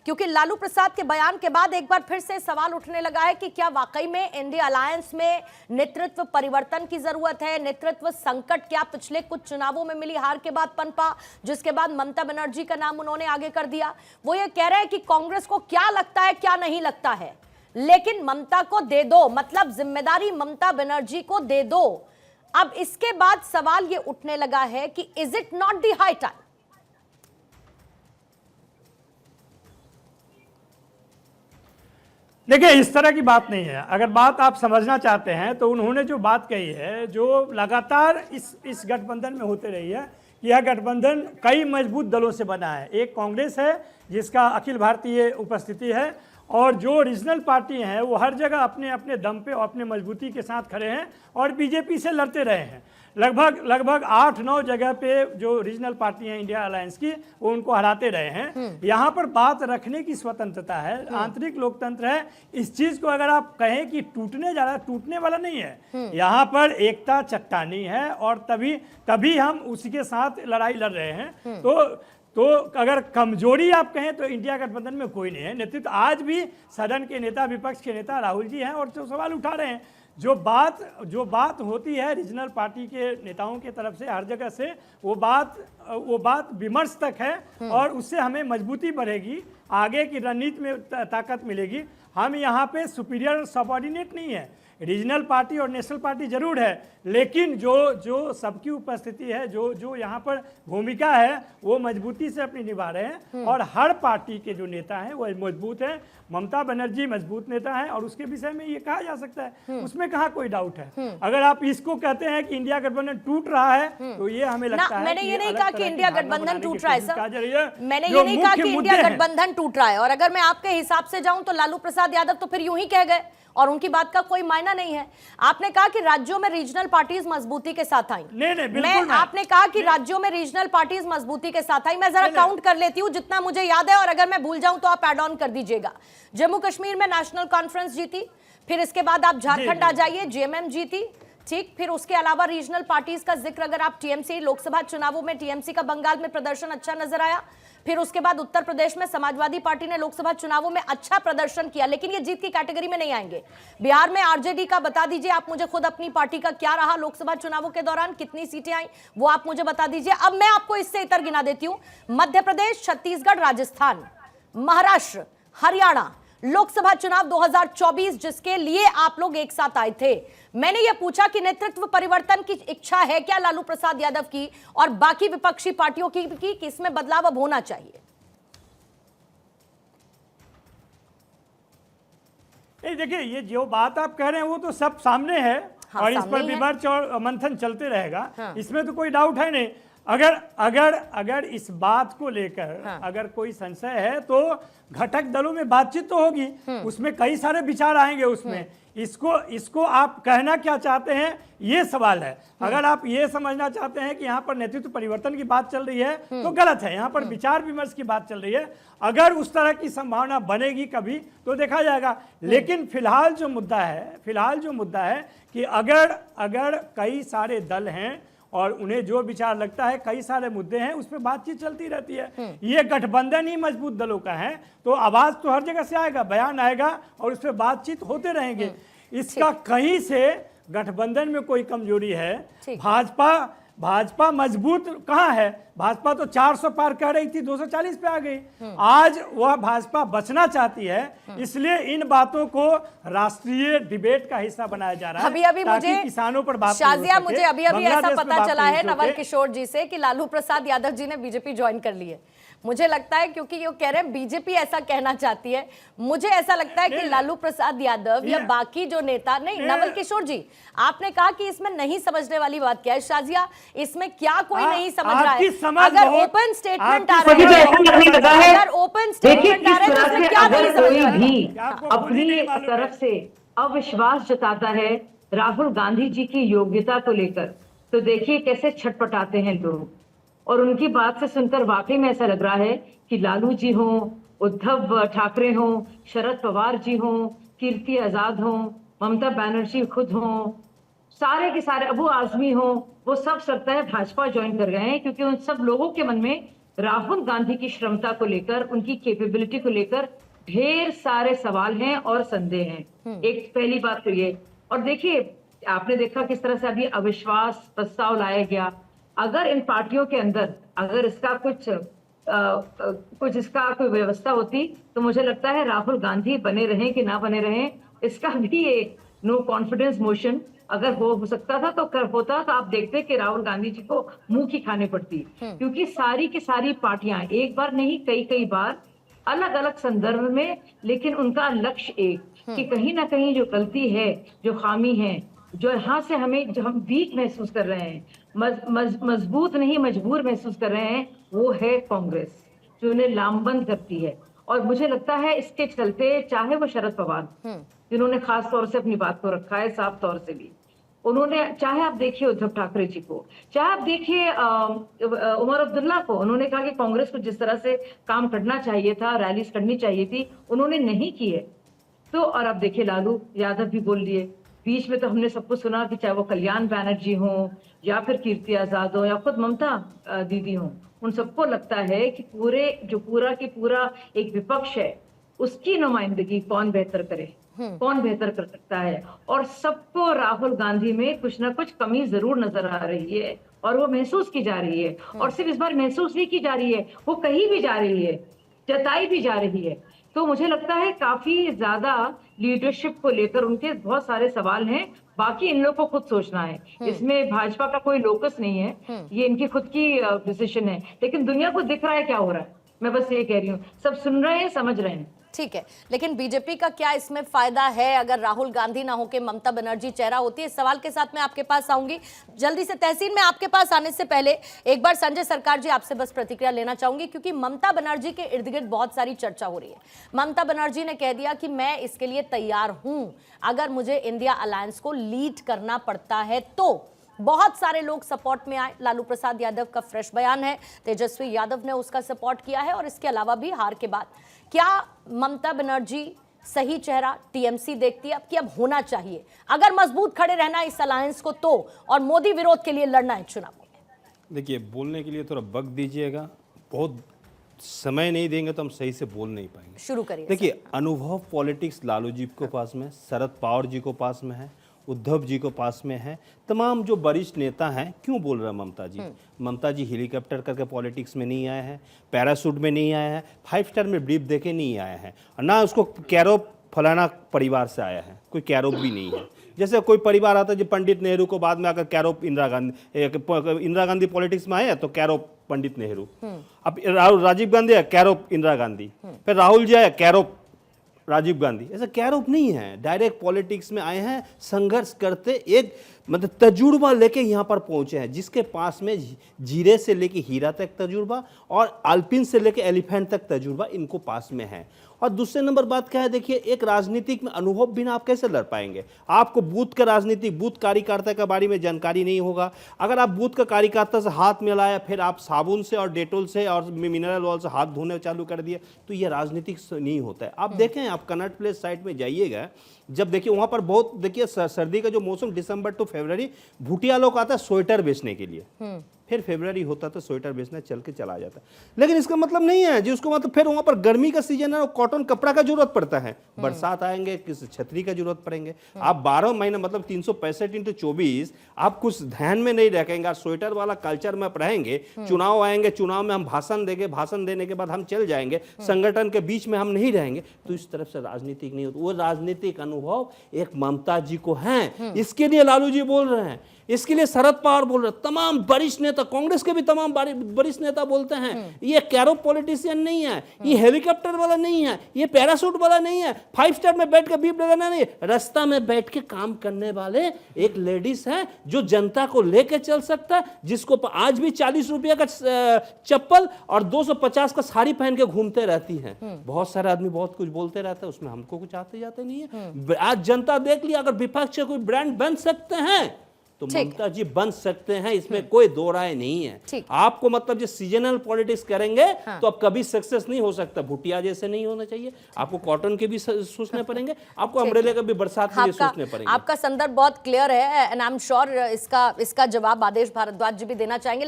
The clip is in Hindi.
क्योंकि लालू प्रसाद के बयान के बाद एक बार फिर से सवाल उठने लगा है कि क्या वाकई में इंडिया अलायंस में नेतृत्व परिवर्तन की जरूरत है। नेतृत्व संकट क्या पिछले कुछ चुनावों में मिली हार के बाद पनपा, जिसके बाद ममता बनर्जी का नाम उन्होंने आगे कर दिया। वो ये कह रहे हैं कि कांग्रेस को क्या लगता है क्या नहीं लगता है, लेकिन ममता को दे दो, मतलब जिम्मेदारी ममता बनर्जी को दे दो। अब इसके बाद सवाल ये उठने लगा है कि is it not the high time? देखिए, इस तरह की बात नहीं है। अगर बात आप समझना चाहते हैं तो उन्होंने जो बात कही है, जो लगातार इस गठबंधन में होते रही है, यह गठबंधन कई मजबूत दलों से बना है। एक कांग्रेस है जिसका अखिल भारतीय उपस्थिति है, और जो रीजनल पार्टी हैं वो हर जगह अपने अपने दम पे और अपने मजबूती के साथ खड़े हैं और बीजेपी से लड़ते रहे हैं। लगभग 8-9 जगह पे जो रीजनल पार्टी हैं इंडिया अलायंस की, वो उनको हराते रहे हैं। यहाँ पर बात रखने की स्वतंत्रता है, आंतरिक लोकतंत्र है। इस चीज को अगर आप कहें कि टूटने जा रहा है, टूटने वाला नहीं है। यहाँ पर एकता चट्टानी है और तभी हम उसी के साथ लड़ाई लड़ रहे हैं। तो अगर कमजोरी आप कहें तो इंडिया गठबंधन में कोई नहीं है। नेतृत्व आज भी सदन के नेता, विपक्ष के नेता राहुल जी हैं और जो सवाल उठा रहे हैं, जो बात होती है रीजनल पार्टी के नेताओं की तरफ से हर जगह से, वो बात विमर्श तक है और उससे हमें मजबूती बढ़ेगी, आगे की रणनीति में ताकत मिलेगी। हम यहाँ पे सुपीरियर सबऑर्डिनेट नहीं है। रीजनल पार्टी और नेशनल पार्टी जरूर है, लेकिन जो सबकी उपस्थिति है, जो यहाँ पर भूमिका है, वो मजबूती से अपनी निभा रहे हैं। और हर पार्टी के जो नेता हैं वो मजबूत हैं। ममता बनर्जी मजबूत नेता है और उसके विषय में ये कहा जा सकता है, उसमें कहाँ कोई डाउट है। अगर आप इसको कहते हैं कि इंडिया गठबंधन टूट रहा है, तो ये हमें लगता है मैंने ये नहीं कहा कि इंडिया गठबंधन टूट रहा है सर, मैंने ये नहीं कहा कि इंडिया गठबंधन टूट रहा है। और अगर मैं आपके हिसाब से जाऊं तो लालू प्रसाद यादव तो फिर यूं ही कह गए और उनकी बात का कोई मायना नहीं है। आपने कहा कि राज्यों में रीजनल पार्टीज मजबूती के साथ आई। आपने कहा कि राज्यों में रीजनल पार्टीज मजबूती के साथ आई। मैं जरा काउंट कर लेती हूं जितना मुझे याद है, और अगर मैं भूल जाऊं तो आप ऐड ऑन कर दीजिएगा। जम्मू कश्मीर में नेशनल कॉन्फ्रेंस जीती, फिर इसके बाद आप झारखंड आ जाइए, जेएमएम जीती, ठीक। फिर उसके अलावा रीजनल पार्टीज का जिक्र अगर आप टीएमसी, लोकसभा चुनावों में टीएमसी का बंगाल में प्रदर्शन अच्छा नजर आया। फिर उसके बाद उत्तर प्रदेश में समाजवादी पार्टी ने लोकसभा चुनावों में अच्छा प्रदर्शन किया, लेकिन ये जीत की कैटेगरी में नहीं आएंगे। बिहार में आरजेडी का बता दीजिए आप मुझे, खुद अपनी पार्टी का क्या रहा लोकसभा चुनावों के दौरान, कितनी सीटें आई वो आप मुझे बता दीजिए। अब मैं आपको इससे इतर गिना देती हूं। मध्य प्रदेश, छत्तीसगढ़, राजस्थान, महाराष्ट्र, हरियाणा, लोकसभा चुनाव 2024 जिसके लिए आप लोग एक साथ आए थे। मैंने यह पूछा कि नेतृत्व परिवर्तन की इच्छा है क्या लालू प्रसाद यादव की और बाकी विपक्षी पार्टियों की कि इसमें बदलाव अब होना चाहिए? देखिए, ये जो बात आप कह रहे हैं वो तो सब सामने है। हाँ, और इस पर विमर्श और मंथन चलते रहेगा। हाँ। इसमें तो कोई डाउट है नहीं। अगर इस बात को लेकर अगर कोई संशय है तो घटक दलों में बातचीत तो होगी, उसमें कई सारे विचार आएंगे। उसमें इसको आप कहना क्या चाहते हैं, ये सवाल है। अगर आप ये समझना चाहते हैं कि यहाँ पर नेतृत्व परिवर्तन की बात चल रही है तो गलत है। यहाँ पर विचार विमर्श की बात चल रही है। अगर उस तरह की संभावना बनेगी कभी तो देखा जाएगा। लेकिन फिलहाल जो मुद्दा है कि अगर कई सारे दल हैं और उन्हें जो विचार लगता है, कई सारे मुद्दे हैं, उस पर बातचीत चलती रहती है। ये गठबंधन ही मजबूत दलों का है, तो आवाज तो हर जगह से आएगा, बयान आएगा और उस पर बातचीत होते रहेंगे। इसका कहीं से गठबंधन में कोई कमजोरी है? भाजपा मजबूत कहाँ है? भाजपा तो 400 पार कर रही थी, 240 पे आ गई। आज वह भाजपा बचना चाहती है, इसलिए इन बातों को राष्ट्रीय डिबेट का हिस्सा बनाया जा रहा है। अभी मुझे किसानों पर बात शाजिया, मुझे अभी ऐसा पता चला है नवल किशोर जी से कि लालू प्रसाद यादव जी ने बीजेपी ज्वाइन कर ली है। मुझे लगता है क्योंकि ये कह रहे हैं बीजेपी ऐसा कहना चाहती है, मुझे ऐसा लगता है कि लालू प्रसाद यादव या बाकी जो नेता नहीं। नवल किशोर जी, आपने कहा कि इसमें नहीं समझने वाली बात क्या है? शाजिया, इसमें क्या कोई नहीं समझ रहा है? अगर ओपन स्टेटमेंट आ रहा है, अगर ओपन स्टेटमेंट आ रहा है तो इसमें क्या नहीं समझ रहा है? अपनी तरफ से अविश्वास जताता है राहुल गांधी जी की योग्यता को लेकर, तो देखिए कैसे छटपटाते हैं लोग। और उनकी बात से सुनकर वाकई में ऐसा लग रहा है कि लालू जी हों, उद्धव ठाकरे हों, शरद पवार जी हों, कीर्ति आजाद हों, ममता बनर्जी खुद हों, सारे के सारे अबू आजमी हों, वो सब लगता है भाजपा ज्वाइन कर गए हैं, क्योंकि उन सब लोगों के मन में राहुल गांधी की क्षमता को लेकर, उनकी कैपेबिलिटी को लेकर ढेर सारे सवाल हैं और संदेह हैं। एक पहली बात तो ये, और देखिए आपने देखा किस तरह से अभी अविश्वास प्रस्ताव लाया गया। अगर इन पार्टियों के अंदर अगर इसका कुछ इसका कोई व्यवस्था होती तो मुझे लगता है राहुल गांधी बने रहें कि ना बने रहें, इसका भी एक नो कॉन्फिडेंस मोशन अगर हो सकता था तो होता, तो आप देखते कि राहुल गांधी जी को मुंह की खाने पड़ती, क्योंकि सारी की सारी पार्टियां एक बार नहीं कई बार अलग अलग संदर्भ में, लेकिन उनका लक्ष्य एक कि कहीं ना कहीं जो गलती है, जो खामी है, जो यहाँ से जो हम वीक महसूस कर रहे हैं, मजबूत नहीं मजबूर महसूस कर रहे हैं, वो है कांग्रेस जो उन्हें लामबंद करती है। और मुझे लगता है इसके चलते चाहे वो शरद पवार जिन्होंने खास तौर से अपनी बात को रखा है साफ तौर से भी, उन्होंने चाहे आप देखिए उद्धव ठाकरे जी को, चाहे आप देखिए उमर अब्दुल्ला को, उन्होंने कहा कि कांग्रेस को जिस तरह से काम करना चाहिए था, रैलीज करनी चाहिए थी, उन्होंने नहीं की है। तो और आप देखिए लालू यादव भी बोल दिए, बीच में तो हमने सबको सुना कि चाहे वो कल्याण बैनर्जी हो या फिर कीर्ति आजाद हो या खुद ममता दीदी हो, उन सबको लगता है कि पूरा एक विपक्ष है उसकी नुमाइंदगी कौन बेहतर करे, कौन बेहतर कर सकता है। और सबको राहुल गांधी में कुछ ना कुछ कमी जरूर नजर आ रही है और वो महसूस की जा रही है। और सिर्फ इस बार महसूस नहीं की जा रही है, वो कही भी जा रही है, जताई भी जा रही है। तो मुझे लगता है काफी ज्यादा लीडरशिप को लेकर उनके बहुत सारे सवाल हैं, बाकी इन लोगों को खुद सोचना है। इसमें भाजपा का कोई लोकस नहीं है, ये इनकी खुद की डिसीजन है, लेकिन दुनिया को दिख रहा है क्या हो रहा है। मैं बस ये कह रही हूँ, सब सुन रहे हैं, समझ रहे हैं। ठीक है, लेकिन बीजेपी का क्या इसमें फायदा है अगर राहुल गांधी ना होके ममता बनर्जी चेहरा होती है? इस सवाल के साथ मैं आपके पास आऊंगी जल्दी से। तहसीन में आपके पास आने से पहले एक बार संजय सरकार जी आपसे बस प्रतिक्रिया लेना चाहूंगी, क्योंकि ममता बनर्जी के इर्द गिर्द बहुत सारी चर्चा हो रही है। ममता बनर्जी ने कह दिया कि मैं इसके लिए तैयार हूं अगर मुझे इंडिया अलायंस को लीड करना पड़ता है तो। बहुत सारे लोग सपोर्ट में आए, लालू प्रसाद यादव का फ्रेश बयान है, तेजस्वी यादव ने उसका सपोर्ट किया है, और इसके अलावा भी हार के बाद क्या ममता बनर्जी सही चेहरा टीएमसी देखती है अब कि अब होना चाहिए अगर मजबूत खड़े रहना इस अलायंस को तो, और मोदी विरोध के लिए लड़ना है चुनाव में? देखिए, बोलने के लिए थोड़ा वक्त दीजिएगा, बहुत समय नहीं देंगे तो हम सही से बोल नहीं पाएंगे। शुरू करिए। देखिए, अनुभव पॉलिटिक्स लालू जी के पास में, शरद पवार जी को पास में है, उद्धव जी को पास में है, तमाम जो वरिष्ठ नेता हैं। क्यों बोल रहे हैं ममता जी? ममता जी हेलीकॉप्टर करके पॉलिटिक्स में नहीं आए हैं, पैरासूट में नहीं आए हैं, 5 स्टार में ब्रीफ देके नहीं आए हैं, और ना उसको कैरोप फलाना परिवार से आया है, कोई कैरोप भी नहीं है। जैसे कोई परिवार आता है जो पंडित नेहरू को बाद में आकर कैरोप इंदिरा गांधी पॉलिटिक्स में आए तो कैरोप पंडित नेहरू, अब राजीव गांधी है कैरोप इंदिरा गांधी, फिर राहुल जी आए कैरोप राजीव गांधी। ऐसा कैरोप नहीं है, डायरेक्ट पॉलिटिक्स में आए हैं, संघर्ष करते एक मतलब तजुर्बा लेके यहाँ पर पहुंचे हैं, जिसके पास में जीरे से लेके हीरा तक तजुर्बा और अल्पिन से लेके एलिफेंट तक तजुर्बा इनको पास में है। और दूसरे नंबर बात क्या है, देखिए, एक राजनीतिक में अनुभव बिना आप कैसे लड़ पाएंगे? आपको बूथ का राजनीतिक, बूथ कार्यकर्ता के बारे में जानकारी नहीं होगा। अगर आप बूथ का कार्यकर्ता से हाथ मिलाया, फिर आप साबुन से और डेटोल से और मिनरल वाटर से हाथ धोने चालू कर दिए, तो ये राजनीतिक नहीं होता है। आप देखें, आप कनॉट प्लेस साइड में जाइएगा, जब देखिए वहाँ पर बहुत, देखिए सर्दी का जो मौसम दिसंबर टू फरवरी, भूटिया लोग आता है स्वेटर बेचने के लिए, फिर फरवरी होता तो स्वेटर बेचना चल के चला जाता। लेकिन इसका मतलब नहीं है जी उसको, मतलब फिर वहाँ पर गर्मी का सीजन है, कॉटन कपड़ा का जरूरत पड़ता है, बरसात आएंगे किस छतरी का जरूरत पड़ेंगे। आप 12 महीने मतलब 365 × 24 आप कुछ ध्यान में नहीं रखेंगे, स्वेटर वाला कल्चर में आप रहेंगे, चुनाव आएंगे, चुनाव में हम भाषण देंगे, भाषण देने के बाद हम चल जाएंगे, संगठन के बीच में हम नहीं रहेंगे, तो इस तरफ से राजनीतिक नहीं होता। वो राजनीतिक अनुभव एक ममता जी को है, इसके लिए लालू जी बोल रहे हैं, इसके लिए शरद पवार बोल रहे हैं, तमाम वरिष्ठ नेता, कांग्रेस के भी तमाम वरिष्ठ नेता बोलते हैं ये कैरोप पॉलिटिशियन नहीं है, ये हेलीकॉप्टर वाला नहीं है, ये पैरासूट वाला नहीं है, 5 स्टार में बैठ के बीप लगाना नहीं, रास्ता में बैठ के काम करने वाले एक लेडीज है जो जनता को लेके चल सकता है, जिसको आज भी 40 रुपये का चप्पल और 250 का साड़ी पहन के घूमते रहती है। बहुत सारे आदमी बहुत कुछ बोलते रहते हैं, उसमें हमको कुछ आते जाते नहीं है। आज जनता देख लिया, अगर विपक्ष के कोई ब्रांड बन सकते हैं तो ममता जी बन सकते हैं, इसमें कोई दो राय नहीं है। आपको मतलब जो सीजनल पॉलिटिक्स करेंगे तो अब कभी सक्सेस नहीं हो सकता। भुटिया जैसे नहीं होना चाहिए, आपको कॉटन के भी सोचने पड़ेंगे, आपको अम्ब्रेला का भी बरसात के लिए सोचने पड़ेंगे। आपका संदर्भ बहुत क्लियर है एंड आई एम श्योर इसका जवाब आदेश भारद्वाज जी भी देना चाहेंगे।